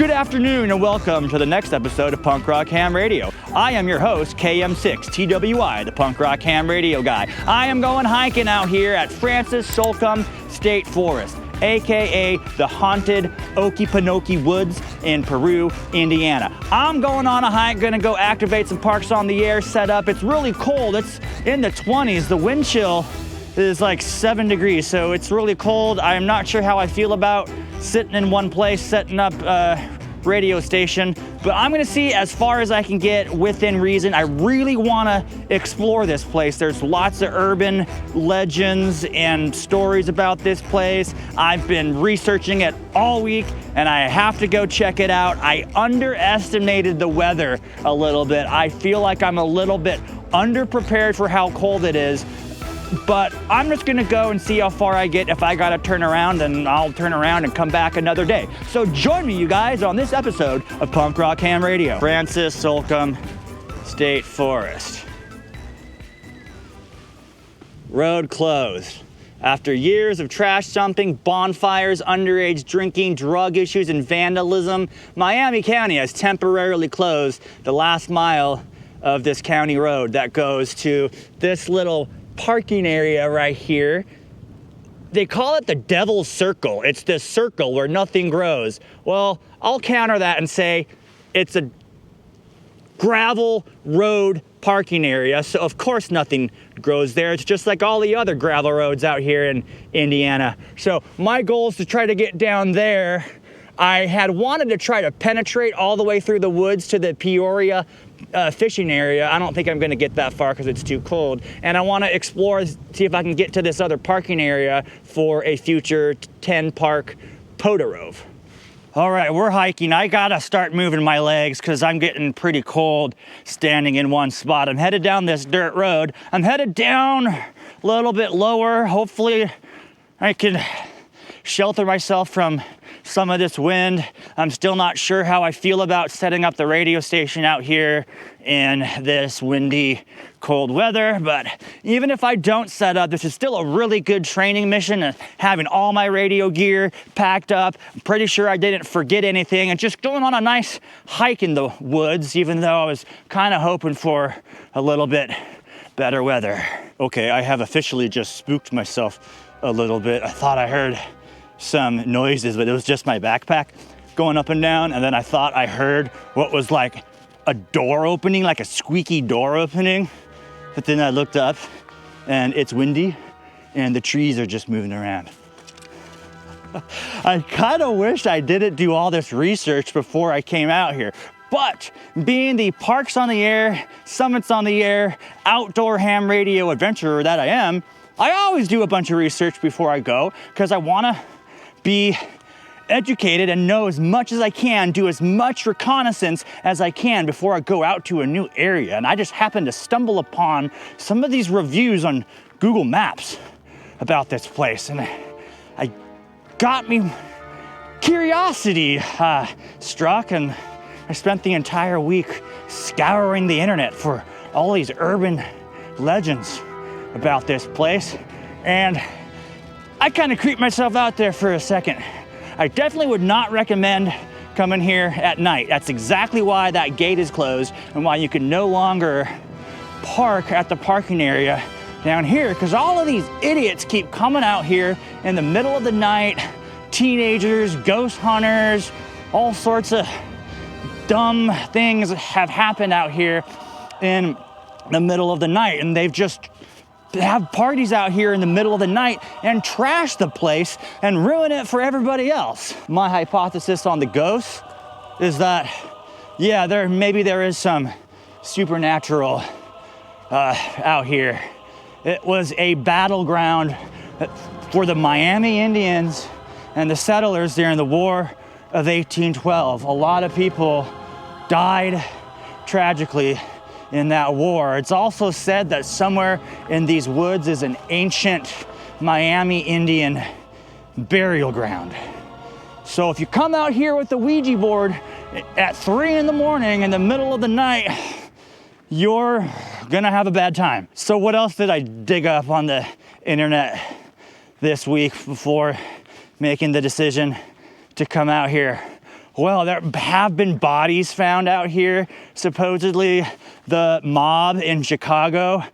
Good afternoon and welcome to the next episode of Punk Rock Ham Radio. I am your host, KM6TWI, the Punk Rock Ham Radio guy. I am going hiking out here at Francis Slocum State Forest, aka the haunted Okie Pinoke Woods in Peru, Indiana. I'm going on a hike, gonna go activate some Parks on the Air setup. It's really cold, it's in the 20s. The wind chill is like 7 degrees, so it's really cold. I'm not sure how I feel about sitting in one place, setting up a radio station, but I'm gonna see as far as I can get within reason. I really wanna explore this place. There's lots of urban legends and stories about this place. I've been researching it all week and I have to go check it out. I underestimated the weather a little bit. I feel like I'm a little bit underprepared for how cold it is. But I'm just gonna go and see how far I get. If I gotta turn around, then I'll turn around and come back another day. So join me, you guys, on this episode of Punk Rock Ham Radio. Francis Slocum State Forest. Road closed. After years of trash dumping, bonfires, underage drinking, drug issues, and vandalism, Miami County has temporarily closed the last mile of this county road that goes to this little parking area right here. They call it the Devil's Circle. It's this circle where nothing grows. Well, I'll counter that and say it's a gravel road parking area, so of course nothing grows there. It's just like all the other gravel roads out here in Indiana. So my goal is to try to get down there. I had wanted to try to penetrate all the way through the woods to the Peoria fishing area. I don't think I'm gonna get that far because it's too cold. And I wanna explore, see if I can get to this other parking area for a future 10 park POTA rove. All right, we're hiking. I gotta start moving my legs because I'm getting pretty cold standing in one spot. I'm headed down this dirt road. I'm headed down a little bit lower. Hopefully I can shelter myself from some of this wind. I'm still not sure how I feel about setting up the radio station out here in this windy, cold weather, but even if I don't set up, this is still a really good training mission, and having all my radio gear packed up. I'm pretty sure I didn't forget anything, and just going on a nice hike in the woods, even though I was kind of hoping for a little bit better weather. Okay, I have officially just spooked myself a little bit. I thought I heard some noises, but it was just my backpack going up and down, and then I thought I heard what was like a door opening, like a squeaky door opening, but then I looked up and it's windy and the trees are just moving around. I kind of wish I didn't do all this research before I came out here, but being the Parks on the Air, Summits on the Air, outdoor ham radio adventurer that I am, I always do a bunch of research before I go because I want to be educated and know as much as I can, do as much reconnaissance as I can before I go out to a new area. And I just happened to stumble upon some of these reviews on Google Maps about this place, and I got me curiosity struck, and I spent the entire week scouring the internet for all these urban legends about this place, and I kind of creeped myself out there for a second. I definitely would not recommend coming here at night. That's exactly why that gate is closed and why you can no longer park at the parking area down here, because all of these idiots keep coming out here in the middle of the night. Teenagers, ghost hunters, all sorts of dumb things have happened out here in the middle of the night, and they've just have parties out here in the middle of the night and trash the place and ruin it for everybody else. My hypothesis on the ghosts is that, yeah, maybe there is some supernatural out here. It was a battleground for the Miami Indians and the settlers during the War of 1812. A lot of people died tragically in that war. It's also said that somewhere in these woods is an ancient Miami Indian burial ground. So if you come out here with the Ouija board at 3 in the morning in the middle of the night, you're gonna have a bad time. So what else did I dig up on the internet this week before making the decision to come out here? Well, there have been bodies found out here. Supposedly, the mob in Chicago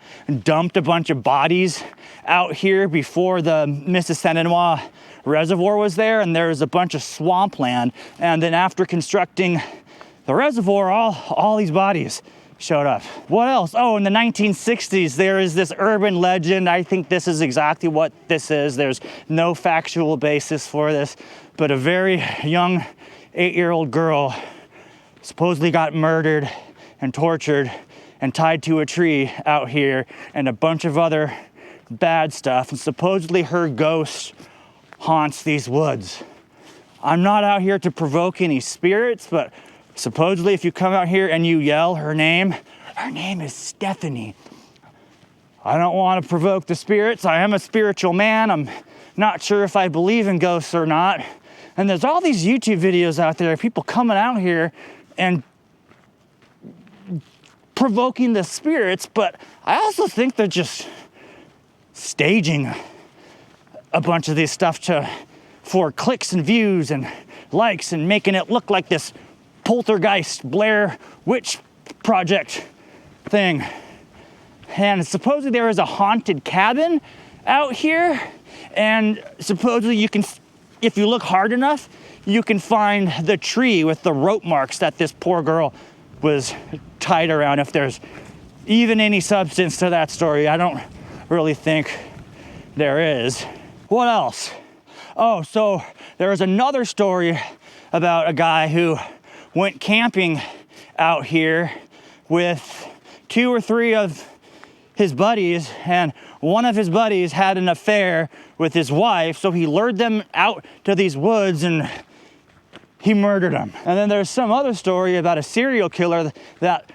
dumped a bunch of bodies out here before the Mississauga Reservoir was there, and there was a bunch of swampland. And then after constructing the reservoir, all these bodies showed up. What else? Oh, in the 1960s, there is this urban legend. I think this is exactly what this is. There's no factual basis for this, but a very young 8-year-old girl supposedly got murdered and tortured and tied to a tree out here, and a bunch of other bad stuff. And supposedly her ghost haunts these woods. I'm not out here to provoke any spirits, but supposedly if you come out here and you yell her name is Stephanie. I don't want to provoke the spirits. I am a spiritual man. I'm not sure if I believe in ghosts or not. And there's all these YouTube videos out there, people coming out here and provoking the spirits, but I also think they're just staging a bunch of this stuff for clicks and views and likes, and making it look like this poltergeist Blair Witch Project thing. And supposedly there is a haunted cabin out here, and supposedly you can, if you look hard enough, you can find the tree with the rope marks that this poor girl was tied around. If there's even any substance to that story, I don't really think there is. What else? Oh, so there was another story about a guy who went camping out here with 2 or 3 of his buddies, and one of his buddies had an affair with his wife, so he lured them out to these woods and he murdered them. And then there's some other story about a serial killer that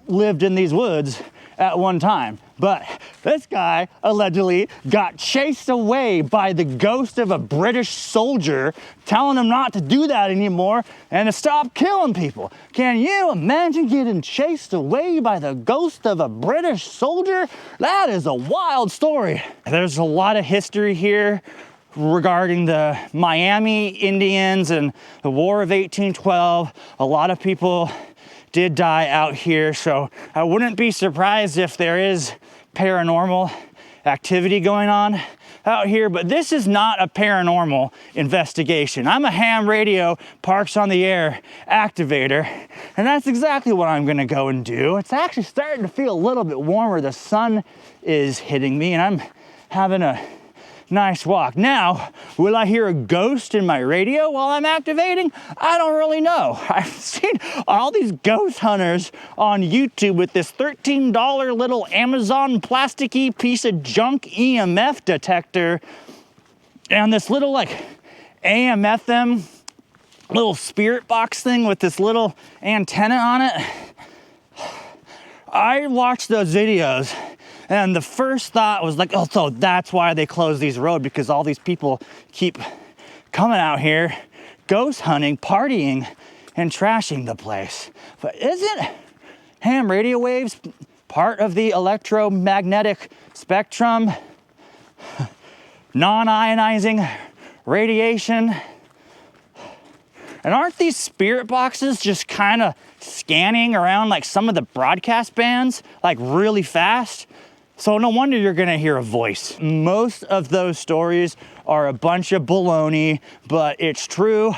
lived in these woods at one time. But this guy allegedly got chased away by the ghost of a British soldier, telling him not to do that anymore and to stop killing people. Can you imagine getting chased away by the ghost of a British soldier? That is a wild story. There's a lot of history here regarding the Miami Indians and the War of 1812. A lot of people did die out here, so I wouldn't be surprised if there is paranormal activity going on out here, but this is not a paranormal investigation. I'm a ham radio Parks on the Air activator, and that's exactly what I'm gonna go and do. It's actually starting to feel a little bit warmer. The sun is hitting me, and I'm having a nice walk. Now, will I hear a ghost in my radio while I'm activating? I don't really know. I've seen all these ghost hunters on YouTube with this $13 little Amazon plasticky piece of junk EMF detector and this little like AM/FM little spirit box thing with this little antenna on it. I watched those videos, and the first thought was like, oh, so that's why they close these roads, because all these people keep coming out here, ghost hunting, partying, and trashing the place. But isn't ham radio waves part of the electromagnetic spectrum? Non-ionizing radiation? And aren't these spirit boxes just kind of scanning around like some of the broadcast bands, like really fast? So no wonder you're gonna hear a voice. Most of those stories are a bunch of baloney, but it's true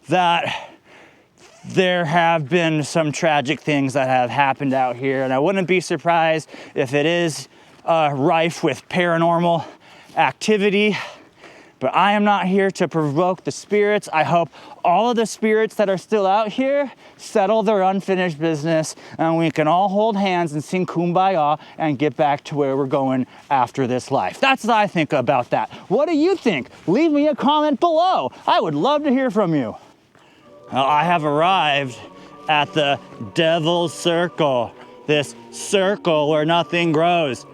that there have been some tragic things that have happened out here, and I wouldn't be surprised if it is rife with paranormal activity. But I am not here to provoke the spirits. I hope all of the spirits that are still out here settle their unfinished business, and we can all hold hands and sing Kumbaya and get back to where we're going after this life. That's what I think about that. What do you think? Leave me a comment below. I would love to hear from you. Well, I have arrived at the Devil's Circle, this circle where nothing grows.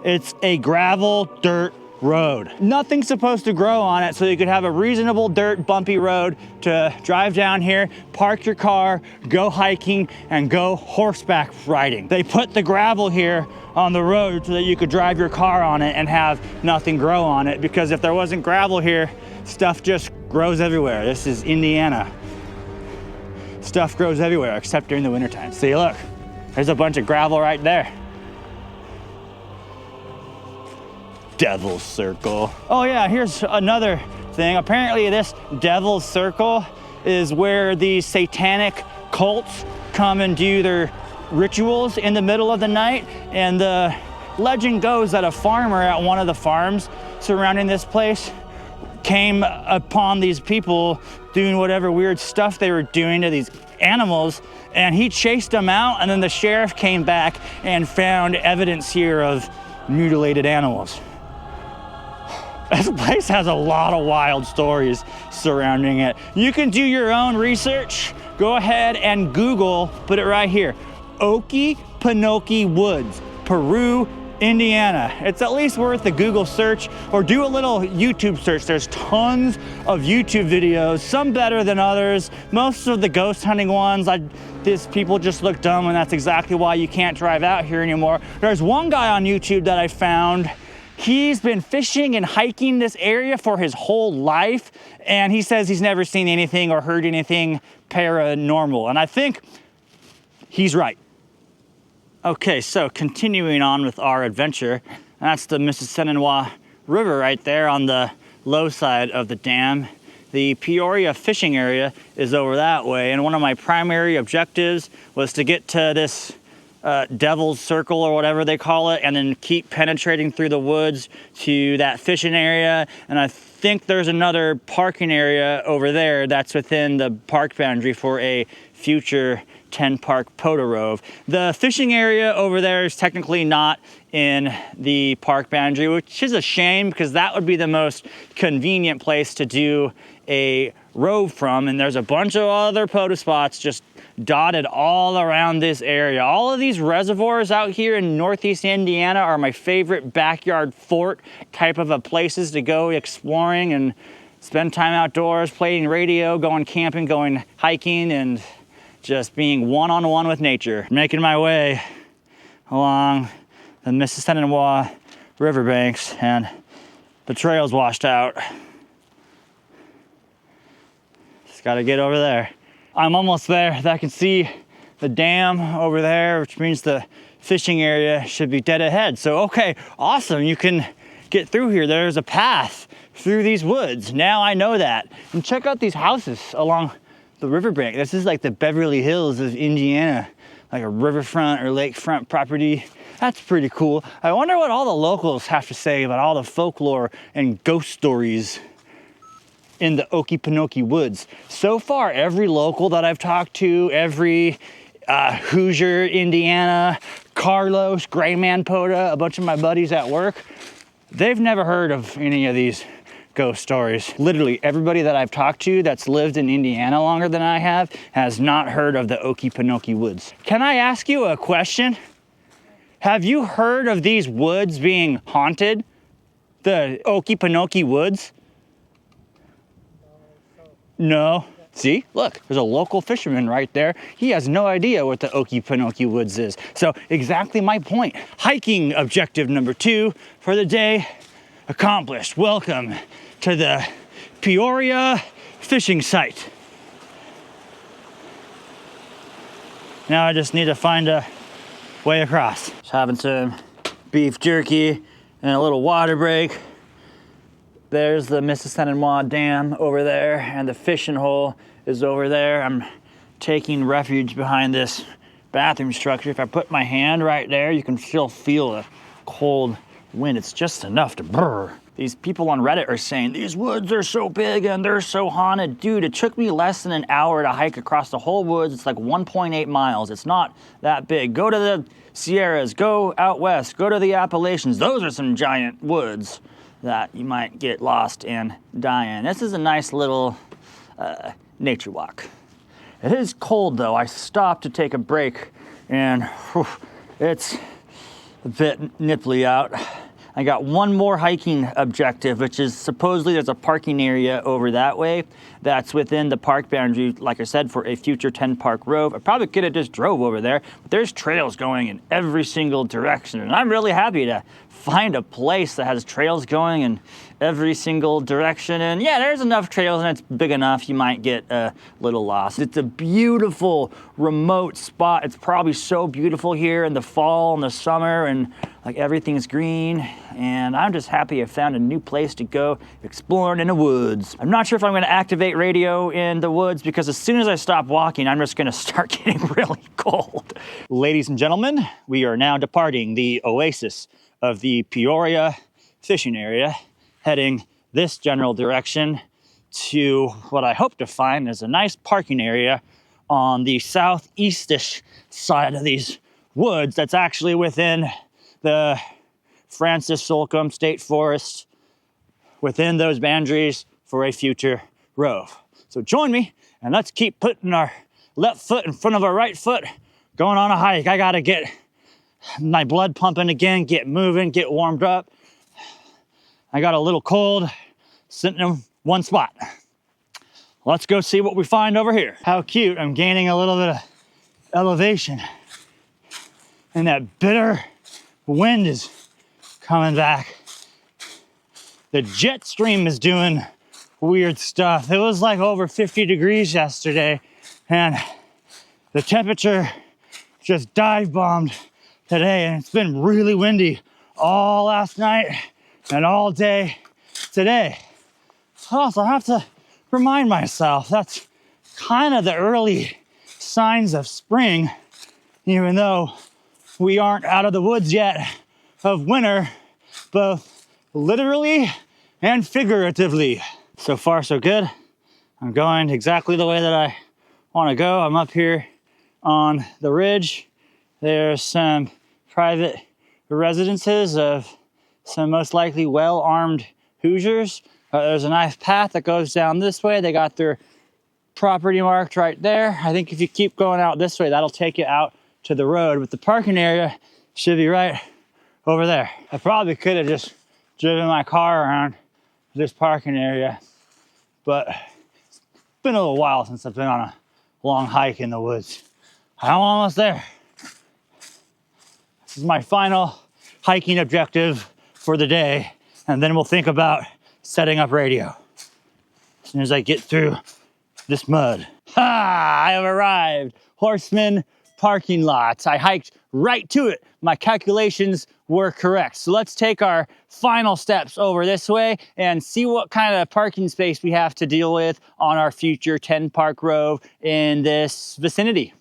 It's a gravel dirt road. Nothing's supposed to grow on it, so you could have a reasonable dirt bumpy road to drive down here, park your car, go hiking, and go horseback riding. They put the gravel here on the road so that you could drive your car on it and have nothing grow on it, because if there wasn't gravel here, stuff just grows everywhere. This is Indiana. Stuff grows everywhere except during the wintertime. See, look, there's a bunch of gravel right there. Devil's Circle. Oh yeah, here's another thing. Apparently this Devil's Circle is where the satanic cults come and do their rituals in the middle of the night. And the legend goes that a farmer at one of the farms surrounding this place came upon these people doing whatever weird stuff they were doing to these animals, and he chased them out, and then the sheriff came back and found evidence here of mutilated animals. This place has a lot of wild stories surrounding it. You can do your own research. Go ahead and Google, put it right here, Okie Pinoke Woods, Peru, Indiana. It's at least worth a Google search, or do a little YouTube search. There's tons of YouTube videos, some better than others. Most of the ghost hunting ones, these people just look dumb, and that's exactly why you can't drive out here anymore. There's one guy on YouTube that I found. He's been fishing and hiking this area for his whole life, and he says he's never seen anything or heard anything paranormal, and I think he's right. Okay, so continuing on with our adventure, that's the Mississinawa River right there on the low side of the dam. The Peoria fishing area is over that way, and one of my primary objectives was to get to this Devil's Circle or whatever they call it, and then keep penetrating through the woods to that fishing area. And I think there's another parking area over there that's within the park boundary for a future 10 park POTA rove. The fishing area over there is technically not in the park boundary, which is a shame because that would be the most convenient place to do a rove from. And there's a bunch of other POTA spots just dotted all around this area. All of these reservoirs out here in Northeast Indiana are my favorite backyard fort type of places to go exploring and spend time outdoors, playing radio, going camping, going hiking, and just being one-on-one with nature. Making my way along the Mississinawa riverbanks, and the trail's washed out. Just gotta get over there. I'm almost there. I can see the dam over there, which means the fishing area should be dead ahead. So, okay, awesome. You can get through here. There's a path through these woods. Now I know that. And check out these houses along the riverbank. This is like the Beverly Hills of Indiana, like a riverfront or lakefront property. That's pretty cool. I wonder what all the locals have to say about all the folklore and ghost stories in the Okie Pinoke Woods. So far, every local that I've talked to, every Hoosier, Indiana, Carlos, Gray Man POTA, a bunch of my buddies at work, they've never heard of any of these ghost stories. Literally everybody that I've talked to that's lived in Indiana longer than I have has not heard of the Okie Pinoke Woods. Can I ask you a question? Have you heard of these woods being haunted? The Okie Pinoke Woods? No. See, look, there's a local fisherman right there. He has no idea what the Okie Pinoke Woods is. So exactly my point. Hiking objective number 2 for the day accomplished. Welcome to the Peoria fishing site. Now I just need to find a way across. Just having some beef jerky and a little water break. There's the Mississinawa Dam over there, and the fishing hole is over there. I'm taking refuge behind this bathroom structure. If I put my hand right there, you can still feel the cold wind. It's just enough to brr. These people on Reddit are saying, these woods are so big and they're so haunted. Dude, it took me less than an hour to hike across the whole woods. It's like 1.8 miles. It's not that big. Go to the Sierras, go out west, go to the Appalachians. Those are some giant woods that you might get lost and die in. This is a nice little nature walk. It is cold though. I stopped to take a break and it's a bit nipply out. I got one more hiking objective, which is supposedly there's a parking area over that way that's within the park boundary, like I said, for a future 10-park rove. I probably could have just drove over there, but there's trails going in every single direction, and I'm really happy to find a place that has trails going in every single direction. And yeah, there's enough trails and it's big enough you might get a little lost. It's a beautiful remote spot. It's probably so beautiful here in the fall and the summer, and like everything's green, and I'm just happy I found a new place to go exploring in the woods. I'm not sure if I'm going to activate radio in the woods, because as soon as I stop walking, I'm just going to start getting really cold. Ladies and gentlemen, we are now departing the oasis of the Peoria fishing area, heading this general direction to what I hope to find is a nice parking area on the southeastish side of these woods that's actually within the Francis Slocum State Forest, within those boundaries for a future rove. So join me and let's keep putting our left foot in front of our right foot, going on a hike. I gotta get my blood pumping again, get moving, get warmed up. I got a little cold sitting in one spot. Let's go see what we find over here. How cute, I'm gaining a little bit of elevation, and that bitter wind is coming back. The jet stream is doing weird stuff. It was like over 50 degrees yesterday, and the temperature just dive bombed today, and it's been really windy all last night and all day today. Also, I have to remind myself that's kind of the early signs of spring, even though we aren't out of the woods yet of winter, both literally and figuratively. So far, so good. I'm going exactly the way that I want to go. I'm up here on the ridge. There's some private residences of some most likely well-armed Hoosiers. There's a nice path that goes down this way. They got their property marked right there. I think if you keep going out this way, that'll take you out to the road, but the parking area should be right over there. I probably could have just driven my car around this parking area, but it's been a little while since I've been on a long hike in the woods. I'm almost there. This is my final hiking objective for the day, and then we'll think about setting up radio as soon as I get through this mud. Ha! I have arrived. Horseman parking lot. I hiked right to it. My calculations were correct. So let's take our final steps over this way and see what kind of parking space we have to deal with on our future 10-park rove in this vicinity.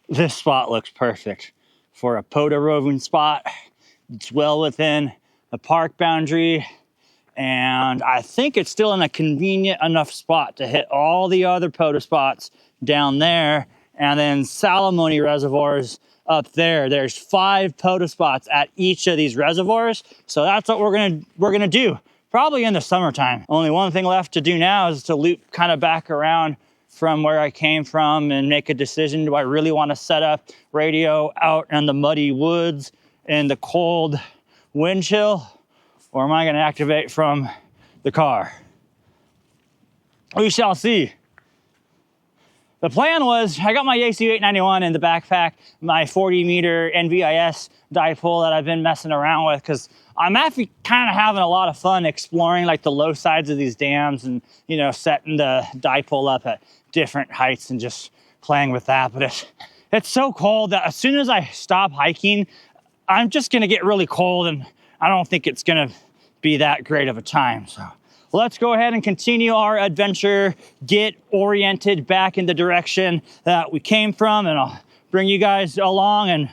This spot looks perfect for a POTA roving spot. It's well within the park boundary, and I think it's still in a convenient enough spot to hit all the other POTA spots down there, and then Salamone reservoirs up there. There's 5 POTA spots at each of these reservoirs, so that's what we're gonna do, probably in the summertime. Only one thing left to do now is to loop kind of back around from where I came from and make a decision. Do I really want to set up radio out in the muddy woods in the cold wind chill, or am I going to activate from the car? We shall see. The plan was, I got my AC 891 in the backpack, my 40-meter NVIS dipole that I've been messing around with, because I'm actually kind of having a lot of fun exploring like the low sides of these dams and, you know, setting the dipole up at different heights and just playing with that. But it's so cold that as soon as I stop hiking, I'm just gonna get really cold, and I don't think it's gonna be that great of a time. So let's go ahead and continue our adventure, get oriented back in the direction that we came from, and I'll bring you guys along and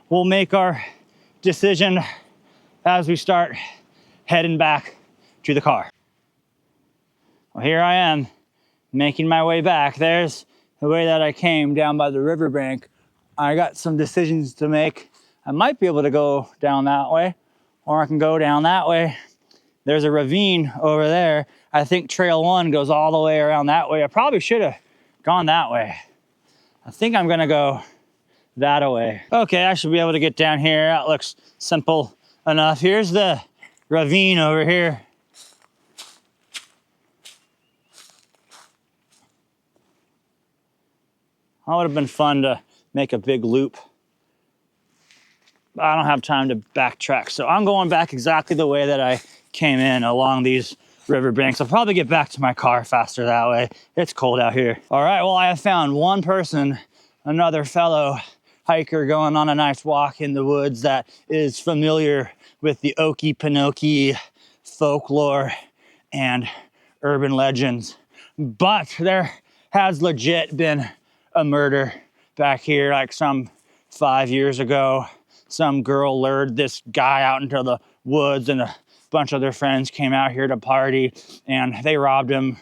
we'll make our decision as we start heading back to the car. Well, here I am making my way back. There's the way that I came down by the riverbank. I got some decisions to make. I might be able to go down that way, or I can go down that way. There's a ravine over there. I think trail 1 goes all the way around that way. I probably should have gone that way. I think I'm gonna go that away. Okay, I should be able to get down here. That looks simple enough. Here's the ravine over here. That would have been fun to make a big loop. But I don't have time to backtrack, so I'm going back exactly the way that I came in along these riverbanks. I'll probably get back to my car faster that way. It's cold out here. All right, well, I have found one person, another fellow hiker going on a nice walk in the woods that is familiar with the Okie, Pinoke folklore and urban legends. But there has legit been a murder back here like some 5 years ago. Some girl lured this guy out into the woods and a bunch of their friends came out here to party and they robbed him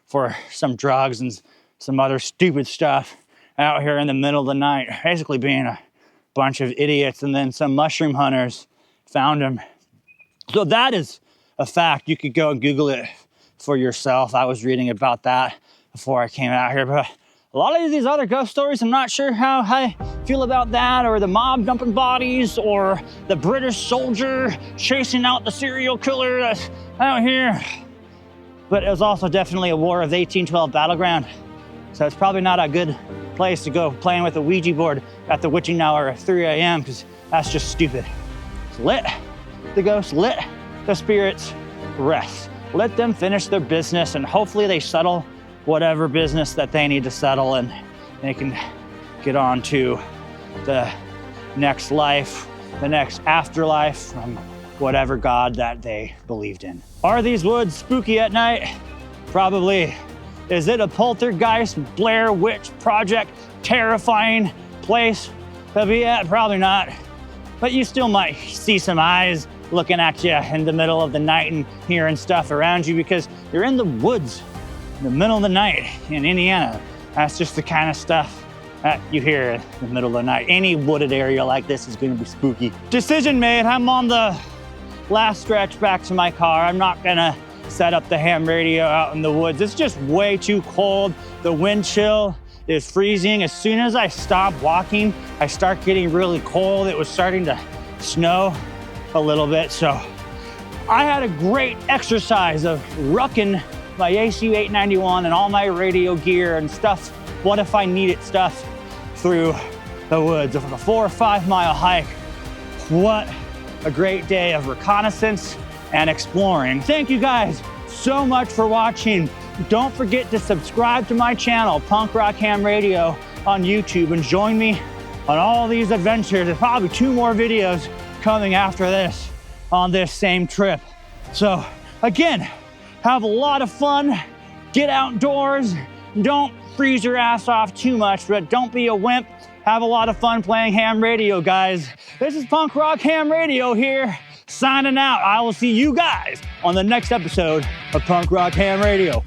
for some drugs and some other stupid stuff out here in the middle of the night, basically being a bunch of idiots. And then some mushroom hunters found him. So that is a fact. You could go and Google it for yourself. I was reading about that before I came out here, but a lot of these other ghost stories, I'm not sure how I feel about that, or the mob dumping bodies, or the British soldier chasing out the serial killer that's out here. But it was also definitely a War of 1812 battleground. So it's probably not a good place to go playing with a Ouija board at the witching hour at 3 a.m. because that's just stupid. So let the ghosts, let the spirits rest. Let them finish their business and hopefully they settle whatever business that they need to settle and they can get on to the next life, the next afterlife from whatever God that they believed in. Are these woods spooky at night? Probably. Is it a poltergeist, Blair Witch Project, terrifying place to be at? Probably not. But you still might see some eyes looking at you in the middle of the night and hearing stuff around you because you're in the woods in the middle of the night in Indiana. That's just the kind of stuff that you hear in the middle of the night. Any wooded area like this is gonna be spooky. Decision made, I'm on the last stretch back to my car. I'm not gonna set up the ham radio out in the woods. It's just way too cold. The wind chill is freezing. As soon as I stop walking, I start getting really cold. It was starting to snow a little bit. So I had a great exercise of rucking my ACU 891 and all my radio gear and stuff. What if I needed stuff through the woods? Of a 4 or 5 mile hike. What a great day of reconnaissance and exploring. Thank you guys so much for watching. Don't forget to subscribe to my channel, Punk Rock Ham Radio on YouTube, and join me on all these adventures. There's probably 2 more videos coming after this on this same trip. So again, have a lot of fun, get outdoors, don't freeze your ass off too much, but don't be a wimp. Have a lot of fun playing ham radio, guys. This is Punk Rock Ham Radio here, signing out. I will see you guys on the next episode of Punk Rock Ham Radio.